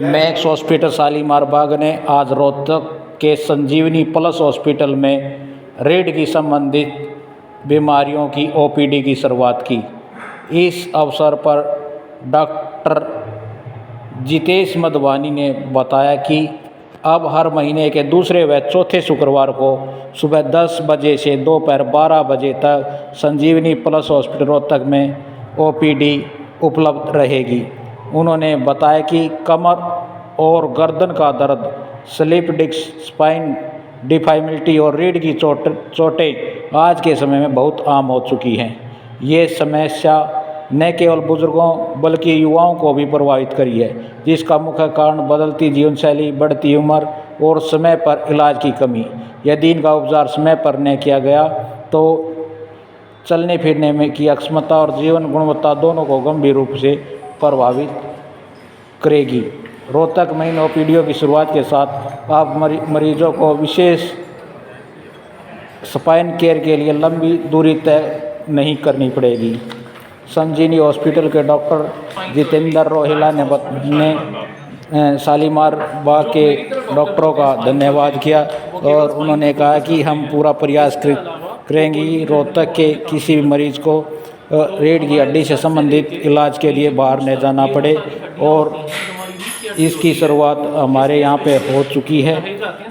Max hospital Shalimar बाग ने आज रोहतक के संजीवनी प्लस हॉस्पिटल में रीढ़ की संबंधित बीमारियों की ओपीडी की शुरुआत की। इस अवसर पर डॉक्टर जितेश मधवानी ने बताया कि अब हर महीने के दूसरे व चौथे शुक्रवार को सुबह 10 बजे से दोपहर 12 बजे तक संजीवनी प्लस हॉस्पिटल रोहतक में ओपीडी उपलब्ध रहेगी। उन्होंने बताया कि कमर और गर्दन का दर्द, स्लिप डिस्क, स्पाइन डिफॉर्मिटी और रीढ़ की चोटें आज के समय में बहुत आम हो चुकी हैं। ये समस्या न केवल बुजुर्गों बल्कि युवाओं को भी प्रभावित करी है, जिसका मुख्य कारण बदलती जीवनशैली, बढ़ती उम्र और समय पर इलाज की कमी। यदि इनका उपचार समय पर न किया गया तो चलने फिरने में की अक्षमता और जीवन गुणवत्ता दोनों को गंभीर रूप से प्रभावित करेगी। रोहतक में इन ओपीडीओ की शुरुआत के साथ आप मरीजों को विशेष स्पाइन केयर के लिए लंबी दूरी तय नहीं करनी पड़ेगी। संजीवनी हॉस्पिटल के डॉक्टर जितेंद्र रोहिला ने शालीमार बाग के डॉक्टरों का धन्यवाद किया और उन्होंने कहा कि हम पूरा प्रयास करेंगे रोहतक के किसी भी मरीज को रीढ़ की हड्डी से संबंधित इलाज के लिए बाहर न जाना पड़े, और इसकी शुरुआत हमारे यहाँ पे हो चुकी है।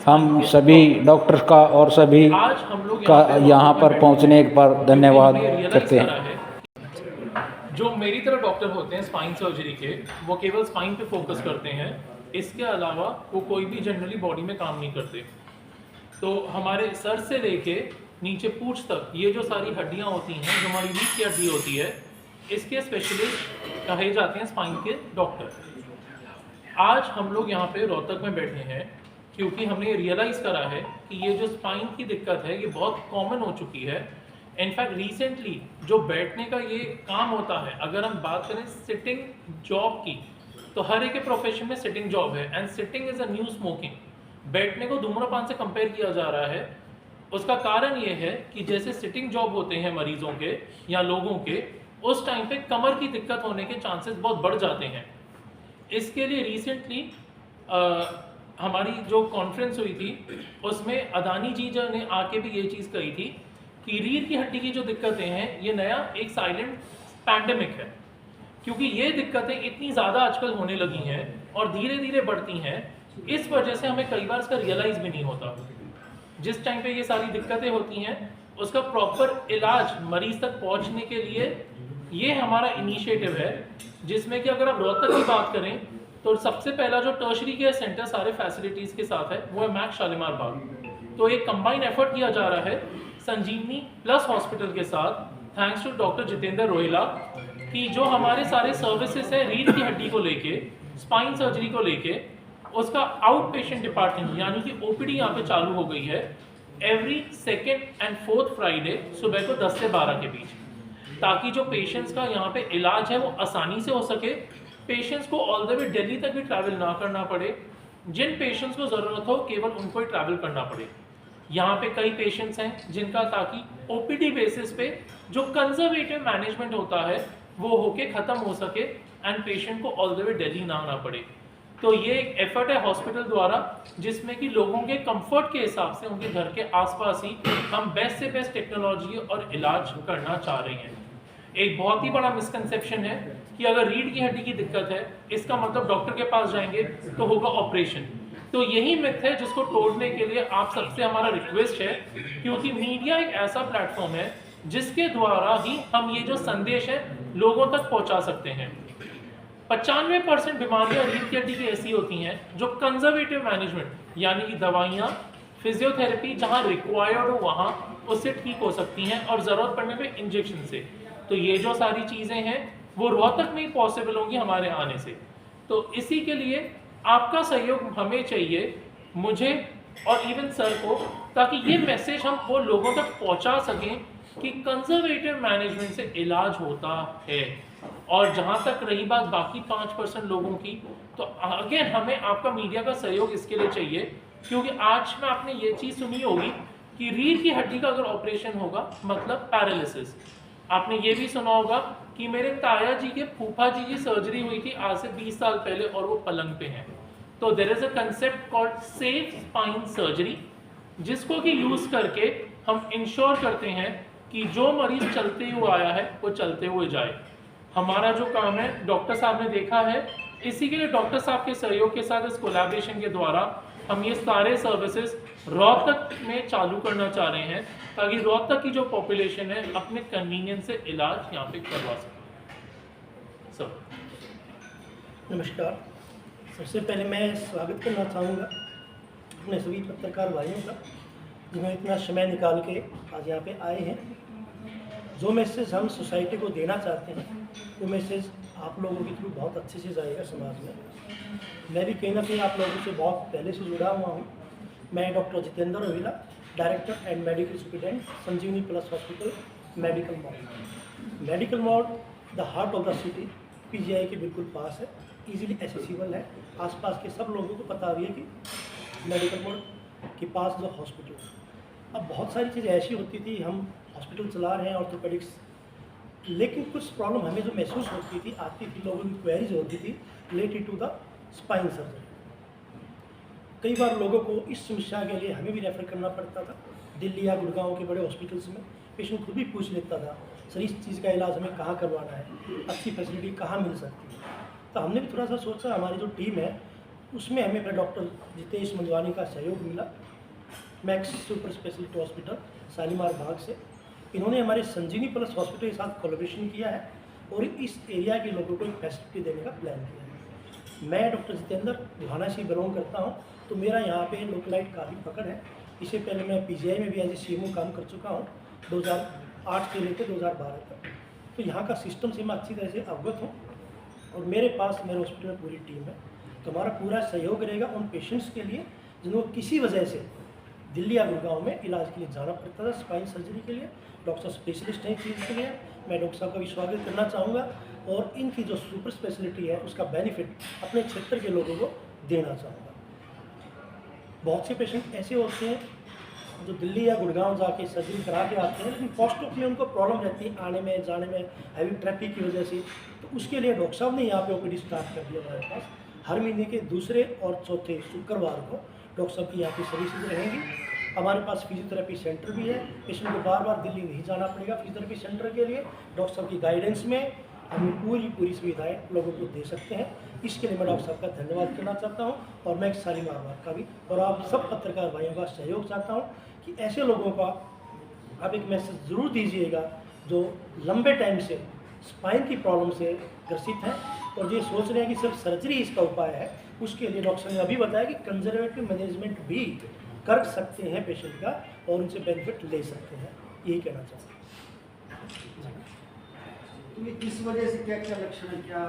हम सभी डॉक्टर का और सभी का यहाँ पर पहुँचने पर धन्यवाद करते हैं। जो मेरी तरह डॉक्टर होते हैं स्पाइन सर्जरी के, वो केवल स्पाइन पे फोकस करते हैं। इसके अलावा वो कोई भी जनरली बॉडी में काम नहीं करते। तो हमारे सर से लेके नीचे पूंछ तक ये जो सारी हड्डियां होती हैं, जो हमारी रीढ़ की हड्डी होती है, इसके स्पेशलिस्ट कहे जाते हैं स्पाइन के डॉक्टर। आज हम लोग यहाँ पे रोहतक में बैठे हैं क्योंकि हमने रियलाइज़ करा है कि ये जो स्पाइन की दिक्कत है ये बहुत कॉमन हो चुकी है। इनफैक्ट रिसेंटली जो बैठने का ये काम होता है, अगर हम बात करें सिटिंग जॉब की, तो हर एक प्रोफेशन में सिटिंग जॉब है and sitting is a new smoking. बैठने को धूम्रपान से कंपेयर किया जा रहा है। उसका कारण ये है कि जैसे सिटिंग जॉब होते हैं मरीजों के या लोगों के, उस टाइम पे कमर की दिक्कत होने के चांसेस बहुत बढ़ जाते हैं। इसके लिए रिसेंटली हमारी जो कॉन्फ्रेंस हुई थी उसमें अदानी जी जो ने आके भी ये चीज़ कही थी कि रीढ़ की हड्डी की जो दिक्कतें हैं ये नया एक साइलेंट पैंडेमिक है, क्योंकि ये दिक्कतें इतनी ज़्यादा आजकल होने लगी हैं और धीरे धीरे बढ़ती हैं। इस वजह से हमें कई बार इसका रियलाइज़ भी नहीं होता। जिस टाइम पे ये सारी दिक्कतें होती हैं उसका प्रॉपर इलाज मरीज तक पहुंचने के लिए ये हमारा इनिशिएटिव है, जिसमें कि अगर आप रोहतक की बात करें तो सबसे पहला जो टर्शरी केयर सेंटर सारे फैसिलिटीज़ के साथ है वो है मैक्स शालीमार बाग। तो एक कंबाइन एफर्ट किया जा रहा है संजीवनी प्लस हॉस्पिटल के साथ, thanks to doctor Jitendra Rohila, कि जो हमारे सारे सर्विसेज है रीढ़ की हड्डी को लेके, स्पाइन सर्जरी को लेके, उसका आउट पेशेंट डिपार्टमेंट यानी कि ओपीडी यहाँ पे चालू हो गई है every second and fourth Friday सुबह को 10 से 12 के बीच, ताकि जो पेशेंट्स का यहाँ पे इलाज है वो आसानी से हो सके, पेशेंट्स को ऑल द वे दिल्ली तक भी ट्रैवल ना करना पड़े। जिन पेशेंट्स को ज़रूरत हो केवल उनको ही ट्रैवल करना पड़े। यहाँ पे कई पेशेंट्स हैं जिनका ताकि ओपीडी बेसिस पे जो कंजर्वेटिव मैनेजमेंट होता है वो होके ख़त्म हो सके एंड पेशेंट को ऑल द वे दिल्ली ना आना पड़े। तो ये एक एफर्ट है हॉस्पिटल द्वारा, जिसमें कि लोगों के कंफर्ट के हिसाब से उनके घर के आसपास ही हम बेस्ट से बेस्ट टेक्नोलॉजी और इलाज करना चाह रहे हैं। एक बहुत ही बड़ा मिसकंसेप्शन है कि अगर रीढ़ की हड्डी की दिक्कत है इसका मतलब डॉक्टर के पास जाएंगे तो होगा ऑपरेशन। तो यही मिथ है जिसको तोड़ने के लिए आप सबसे हमारा रिक्वेस्ट है, क्योंकि मीडिया एक ऐसा प्लेटफॉर्म है जिसके द्वारा ही हम ये जो संदेश है लोगों तक पहुंचा सकते हैं। 95% बीमारियां रीढ़ की हड्डी की ऐसी होती हैं जो कंजर्वेटिव मैनेजमेंट यानी कि दवाइयाँ, फिजियोथेरेपी जहाँ रिक्वायर्ड हो वहाँ उससे ठीक हो सकती हैं और ज़रूरत पड़ने पे इंजेक्शन से। तो ये जो सारी चीज़ें हैं वो रोहतक में ही पॉसिबल होंगी हमारे आने से। तो इसी के लिए आपका सहयोग हमें चाहिए, मुझे और इवन सर को, ताकि ये मैसेज हम वो लोगों तक पहुंचा सकें कि कंजर्वेटिव मैनेजमेंट से इलाज होता है। और जहां तक रही बात बाकी 5% लोगों की, तो अगेन हमें आपका मीडिया का सहयोग इसके लिए चाहिए, क्योंकि आज में आपने ये चीज़ सुनी होगी कि रीढ़ की हड्डी का अगर ऑपरेशन होगा मतलब पैरालिसिस। आपने ये भी सुना होगा कि मेरे ताया जी के फूफा जी की सर्जरी हुई थी आज से 20 साल पहले और वो पलंग पे हैं। तो there is a concept called safe spine surgery, जिसको कि यूज़ करके हम इंश्योर करते हैं कि जो मरीज चलते हुए आया है वो चलते हुए जाए। हमारा जो काम है, डॉक्टर साहब ने देखा है, इसी के लिए डॉक्टर साहब के सहयोग के साथ इस कोलैबोरेशन के द्वारा हम ये सारे सर्विसेज रोहतक में चालू करना चाह रहे हैं, ताकि रोहतक की जो पॉपुलेशन है अपने कन्वीनियंस से इलाज यहाँ पे करवा सके। सर नमस्कार। सबसे पहले मैं स्वागत करना चाहूँगा अपने सभी पत्रकार भाइयों का, जिन्होंने इतना समय निकाल के आज यहाँ पे आए हैं। जो मैसेज हम सोसाइटी को देना चाहते हैं वो मैसेज आप लोगों के थ्रू बहुत अच्छे से जाएगा समाज में। मैं भी कहीं ना कहीं आप लोगों से बहुत पहले से जुड़ा हुआ हूँ। मैं doctor Jitendra Rohila, director and medical superintendent, Sanjeevani plus hospital, medical Mod. Medical Mod the heart of the city, PGI के बिल्कुल पास है, इजीली एक्सेसिबल है। आसपास के सब लोगों को पता भी है कि मेडिकल मॉड के पास जो हॉस्पिटल है। अब बहुत सारी चीज़ें ऐसी होती थी, हम हॉस्पिटल चला रहे हैं ऑर्थोपेडिक्स, लेकिन कुछ प्रॉब्लम हमें जो महसूस होती थी, आती थी, लोगों की क्वेरीज होती थी related to the spine surgery. कई बार लोगों को इस समस्या के लिए हमें भी रेफ़र करना पड़ता था दिल्ली या गुड़गांव के बड़े हॉस्पिटल्स में। पेशेंट खुद भी पूछ लेता था, सर इस चीज़ का इलाज हमें कहाँ करवाना है, अच्छी फैसिलिटी कहाँ मिल सकती है। तो हमने भी थोड़ा सा सोचा, हमारी जो टीम है उसमें हमें अपने डॉक्टर जितेश मंदवानी का सहयोग मिला, Max super speciality hospital Shalimar Bagh से। इन्होंने हमारे संजीवनी प्लस हॉस्पिटल के साथ कोलैबोरेशन किया है और इस एरिया के लोगों को एक फैसिलिटी देने का प्लान किया है। मैं डॉक्टर जितेंद्र बुहाना से बिलोंग करता हूँ, तो मेरा यहाँ पे लोकलाइट काफ़ी पकड़ है। इससे पहले मैं पीजीआई में भी एज ए सीएमओ काम कर चुका हूँ 2008 से लेकर 2012 तक। तो यहाँ का सिस्टम से मैं अच्छी तरह से अवगत हूँ और मेरे पास मेरे हॉस्पिटल में पूरी टीम है। तो हमारा पूरा सहयोग रहेगा उन पेशेंट्स के लिए जिनको किसी वजह से दिल्ली या गुड़गांव में इलाज के लिए जाना पड़ता था स्पाइन सर्जरी के लिए। डॉक्टर साहब स्पेशलिस्ट हैं इस चीज़ के लिए। मैं डॉक्टर साहब का भी स्वागत करना चाहूँगा और इनकी जो सुपर स्पेशलिटी है उसका बेनिफिट अपने क्षेत्र के लोगों को देना चाहूँगा। बहुत से पेशेंट ऐसे होते हैं जो दिल्ली या गुड़गांव जाके सर्जरी करा के आते हैं, लेकिन पोस्ट ऑफ में उनको प्रॉब्लम रहती है आने में जाने में, हैवी ट्रैफिक की वजह से। तो उसके लिए डॉक्टर साहब ने यहाँ पे ओपीडी स्टार्ट कर दिया हमारे पास। हर महीने के दूसरे और चौथे शुक्रवार को डॉक्टर साहब की यहाँ की सर्विसेज रहेंगी। हमारे पास फिजियोथेरेपी सेंटर भी है, पेशेंट को बार बार दिल्ली नहीं जाना पड़ेगा फिजियोथेरेपी सेंटर के लिए। डॉक्टर साहब की गाइडेंस में हम पूरी सुविधाएं लोगों को दे सकते हैं। इसके लिए मैं डॉक्टर साहब का धन्यवाद करना चाहता हूं और मैं शालीमार बाग का भी और आप सब पत्रकार भाइयों का सहयोग चाहता हूं कि ऐसे लोगों का आप एक मैसेज ज़रूर दीजिएगा जो लंबे टाइम से स्पाइन की प्रॉब्लम से ग्रसित हैं और ये सोच रहे हैं कि सिर्फ सर्जरी इसका उपाय है। उसके लिए डॉक्टर ने अभी बताया कि कंजर्वेटिव मैनेजमेंट भी कर सकते हैं पेशेंट का और उनसे बेनिफिट ले सकते हैं, यही कहना चाहते हैं। तो इस वजह से क्या क्या लक्षण है, क्या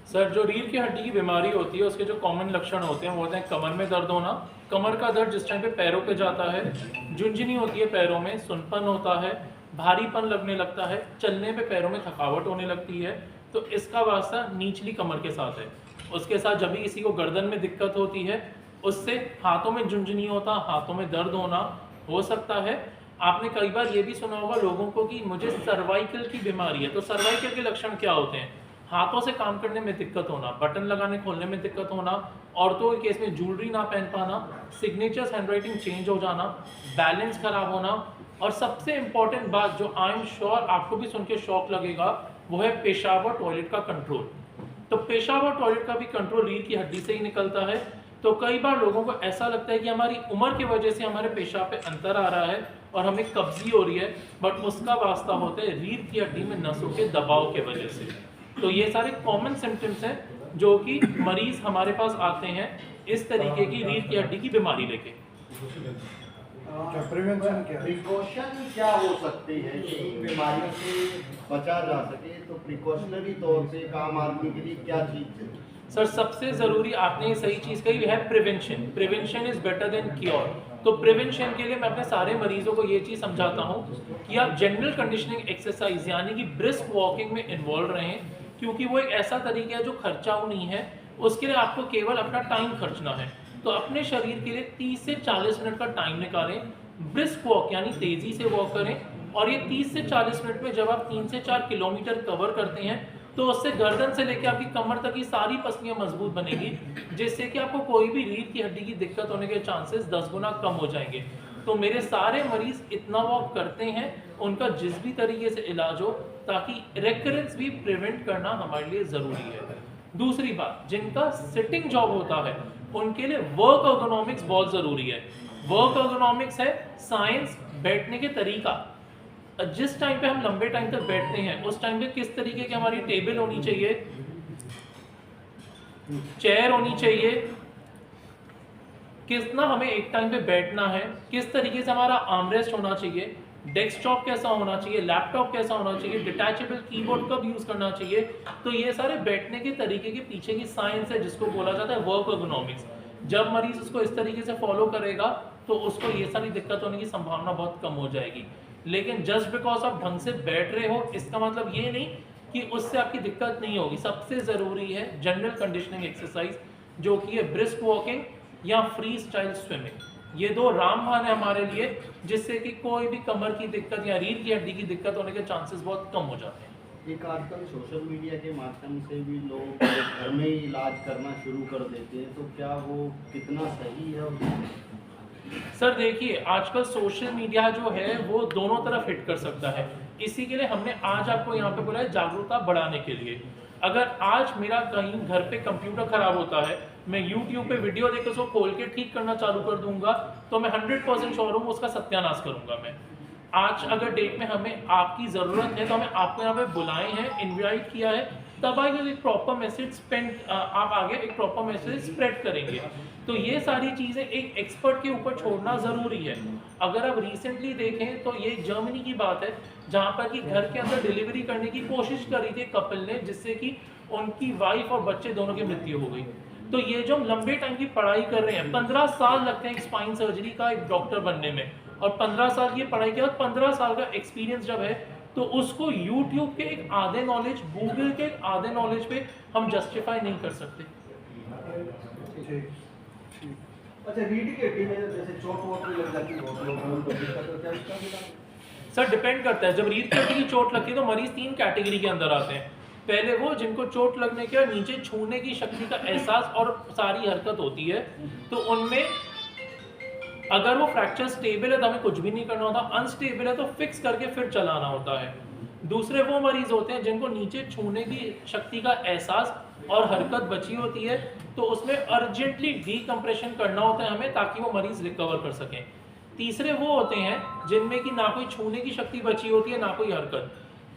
सर, जो रीढ़ की हड्डी की बीमारी होती है उसके जो कॉमन लक्षण होते हैं वो होते हैं कमर में दर्द होना, कमर का दर्द जिस टाइम पे पैरों पे जाता है, झुनझुनी होती है पैरों में, सुनपन होता है, भारीपन लगने लगता है, चलने पे पैरों में थकावट होने लगती है। तो इसका वास्ता निचली कमर के साथ है। उसके साथ जब भी किसी को गर्दन में दिक्कत होती है उससे हाथों में झुनझुनी होता, हाथों में दर्द होना हो सकता है। आपने कई बार ये भी सुना होगा लोगों को कि मुझे सर्वाइकल की बीमारी है। तो सर्वाइकल के लक्षण क्या होते हैं? हाथों से काम करने में दिक्कत होना, बटन लगाने खोलने में दिक्कत होना, औरतों के केस में ज्वेलरी ना पहन पाना, सिग्नेचर्स हैंडराइटिंग चेंज हो जाना, बैलेंस खराब होना, और सबसे इम्पॉर्टेंट बात जो आई एम श्योर आपको भी सुन के शौक लगेगा वो है पेशाब और टॉयलेट का कंट्रोल। तो पेशाब और टॉयलेट का भी कंट्रोल रीढ़ की हड्डी से ही निकलता है। तो कई बार लोगों को ऐसा लगता है कि हमारी उम्र की वजह से हमारे पेशाब पे अंतर आ रहा है और हमें कब्जी हो रही है, बट उसका वास्ता होता है रीढ़ की हड्डी में नसों के दबाव के वजह से। तो ये सारे कॉमन सिम्टम्स हैं जो कि मरीज हमारे पास आते हैं इस तरीके की रीढ़ की हड्डी की बीमारी लेके। प्रिवेंशन प्रिकॉशन क्या हो सकते हैं कि इन बीमारियों से बचा जा सके? तो प्रिकॉशनरी तौर पे काम आदमी के लिए क्या चीज़ है? सर, सबसे ज़रूरी आपने ये सही चीज़ कही है, prevention. Prevention is better than cure. तो प्रिवेंशन के लिए मैं अपने सारे मरीजों को ये चीज़ समझाता हूँ कि आप जनरल कंडीशनिंग एक्सरसाइज यानी कि ब्रिस्क वॉकिंग में इन्वॉल्व रहें, क्योंकि वो एक ऐसा तरीका है जो खर्चाऊ नहीं है। उसके लिए आपको केवल अपना टाइम खर्चना है। तो अपने शरीर के लिए 30 से 40 मिनट का टाइम निकालें, ब्रिस्क वॉक यानी तेज़ी से वॉक करें, और ये 30 से 40 मिनट में जब आप 3 से 4 किलोमीटर कवर करते हैं तो उससे गर्दन से लेकर आपकी कमर तक की सारी पसलियाँ मजबूत बनेगी, जिससे कि आपको कोई भी रीढ़ की हड्डी की दिक्कत होने के चांसेस 10 गुना कम हो जाएंगे। तो मेरे सारे मरीज इतना वॉक करते हैं, उनका जिस भी तरीके से इलाज हो, ताकि रेकरेंस भी प्रिवेंट करना हमारे लिए ज़रूरी है। दूसरी बात, जिनका सिटिंग जॉब होता है उनके लिए वर्क एर्गोनॉमिक्स बहुत ज़रूरी है। वर्क एर्गोनॉमिक्स है साइंस बैठने के तरीका। जिस टाइम पे हम लंबे टाइम तक बैठते हैं उस टाइम पे किस तरीके की हमारी टेबल होनी चाहिए, चेयर होनी चाहिए, कितना हमें एक टाइम पे बैठना है, किस तरीके से हमारा आर्मरेस्ट होना चाहिए, डेस्कटॉप कैसा होना चाहिए, लैपटॉप कैसा होना चाहिए, डिटैचेबल कीबोर्ड कब यूज़ करना चाहिए। तो ये सारे बैठने के तरीके के पीछे की साइंस है जिसको बोला जाता है वर्क एर्गोनॉमिक्स। जब मरीज उसको इस तरीके से फॉलो करेगा तो उसको ये सारी दिक्कत होने की संभावना बहुत कम हो जाएगी। लेकिन जस्ट बिकॉज आप ढंग से बैठ रहे हो इसका मतलब ये नहीं कि उससे आपकी दिक्कत नहीं होगी। सबसे ज़रूरी है जनरल कंडीशनिंग एक्सरसाइज, जो कि है ब्रिस्क वॉकिंग या फ्री स्टाइल स्विमिंग। ये दो रामबाण है हमारे लिए, जिससे कि कोई भी कमर की दिक्कत या रीढ़ की हड्डी की दिक्कत होने के चांसेस बहुत कम हो जाते हैं। एक आजकल सोशल मीडिया के माध्यम से भी लोग घर में ही इलाज करना शुरू कर देते हैं, तो क्या वो कितना सही है? सर देखिए, आजकल सोशल मीडिया जो है वो दोनों तरफ हिट कर सकता है। इसी के लिए हमने आज आपको यहाँ पे बोला है जागरूकता बढ़ाने के लिए। अगर आज मेरा कहीं घर पे कंप्यूटर खराब होता है, मैं YouTube पे वीडियो देखकर उसको खोल के ठीक करना चालू कर दूंगा, तो मैं 100% श्योर हूँ उसका सत्यानाश करूंगा मैं। आज अगर डेट में हमें आपकी ज़रूरत है तो हमें आपको यहाँ पे बुलाए हैं, इनवाइट किया है, तब आगे एक प्रॉपर मैसेज आप आगे एक प्रॉपर मैसेज स्प्रेड करेंगे। तो ये सारी चीज़ें एक एक्सपर्ट के ऊपर छोड़ना ज़रूरी है। अगर आप रिसेंटली देखें तो ये जर्मनी की बात है, जहाँ पर कि घर के अंदर डिलीवरी करने की कोशिश करी थी कपल ने, जिससे कि उनकी वाइफ और बच्चे दोनों की मृत्यु हो गई। तो ये जो हम लंबे टाइम की पढ़ाई कर रहे हैं, 15 साल लगते हैं एक स्पाइन सर्जरी का एक डॉक्टर बनने में, और 15 साल की पढ़ाई के बाद 15 साल का एक्सपीरियंस जब है, तो उसको YouTube के एक आधे नॉलेज, गूगल के एक आधे नॉलेज पे हम जस्टिफाई नहीं कर सकते। अच्छा, रीढ़ की हड्डी में जैसे चोट वोट भी लग जाती है बहुत लोगों को, तो क्या इसका भी इलाज? सर डिपेंड करता है। जब रीढ़ की हड्डी की चोट लगती है तो मरीज 3 कैटेगरी के अंदर आते हैं। पहले वो जिनको चोट लगने के बाद नीचे छूने की शक्ति का एहसास और सारी हरकत होती है, तो उनमें अगर वो फ्रैक्चर स्टेबल है तो हमें कुछ भी नहीं करना होता, अनस्टेबल है तो फिक्स करके फिर चलाना होता है। दूसरे वो मरीज होते हैं जिनको नीचे छूने की शक्ति का एहसास और हरकत बची होती है, तो उसमें अर्जेंटली डीकम्प्रेशन करना होता है हमें, ताकि वो मरीज रिकवर कर सकें। तीसरे वो होते हैं जिनमें कि ना कोई छूने की शक्ति बची होती है ना कोई हरकत।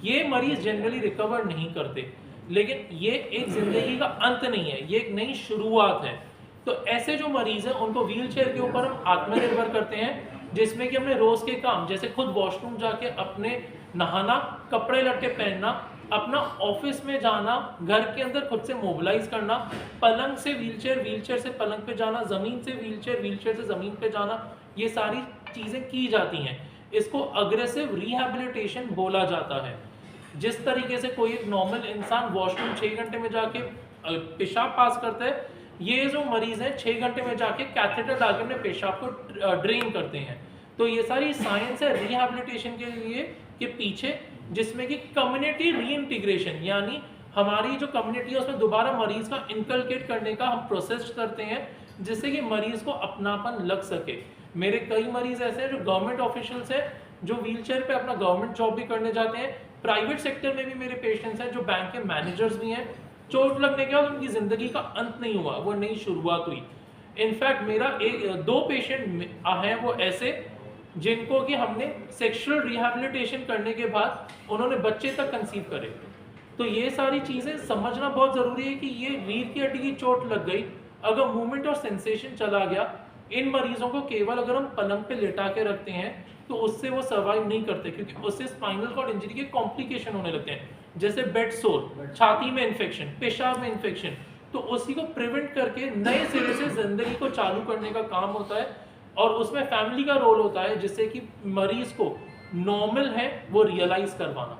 ये मरीज जनरली रिकवर नहीं करते, लेकिन ये एक जिंदगी का अंत नहीं है, ये एक नई शुरुआत है। तो ऐसे जो मरीज हैं उनको व्हील चेयर के ऊपर हम आत्मनिर्भर करते हैं, जिसमें कि हमने रोज के काम जैसे खुद वॉशरूम जाके अपने नहाना, कपड़े लटके पहनना, अपना ऑफिस में जाना, घर के अंदर खुद से मोबिलाइज करना, पलंग से व्हीलचेयर, व्हीलचेयर से पलंग पे जाना, ज़मीन से व्हीलचेयर, व्हीलचेयर से ज़मीन पे जाना, ये सारी चीज़ें की जाती हैं। इसको अग्रेसिव रिहैबिलिटेशन बोला जाता है। जिस तरीके से कोई एक नॉर्मल इंसान वॉशरूम 6 घंटे में जाके पेशाब पास करता है, ये जो मरीज हैं 6 घंटे में जाके कैथेटर डाल के अपने पेशाब को ड्रेन करते हैं। तो ये सारी साइंस है रिहैबिलिटेशन के लिए के पीछे, जिसमें कि कम्युनिटी रीइंटीग्रेशन, यानी हमारी जो कम्युनिटी है उसमें दोबारा मरीज का इनकलकेट करने का हम प्रोसेस करते हैं, जिससे कि मरीज को अपनापन लग सके। मेरे कई मरीज ऐसे हैं जो गवर्नमेंट ऑफिशियल्स हैं, जो व्हीलचेयर पे अपना गवर्नमेंट जॉब भी करने जाते हैं। प्राइवेट सेक्टर में भी मेरे पेशेंट्स हैं जो बैंक के मैनेजर्स भी हैं। चोट लगने के बाद उनकी ज़िंदगी का अंत नहीं हुआ, वो नई शुरुआत हुई। इनफैक्ट मेरा 2 पेशेंट हैं वो ऐसे जिनको कि हमने सेक्सुअल रिहैबिलिटेशन करने के बाद उन्होंने बच्चे तक कंसीव करे। तो ये सारी चीज़ें समझना बहुत ज़रूरी है कि ये रीढ़ की हड्डी की चोट लग गई, अगर मूवमेंट और सेंसेशन चला गया, इन मरीजों को केवल अगर हम पलंग पे लेटा के रखते हैं तो उससे वो सर्वाइव नहीं करते, क्योंकि उससे स्पाइनल कॉर्ड इंजरी के कॉम्प्लिकेशन होने लगते हैं, जैसे बेड सोर, छाती में इन्फेक्शन, पेशाब में इन्फेक्शन। तो उसी को प्रिवेंट करके नए सिरे से जिंदगी को चालू करने का काम होता है, और उसमें फैमिली का रोल होता है, जिससे कि मरीज को नॉर्मल है वो रियलाइज करवाना।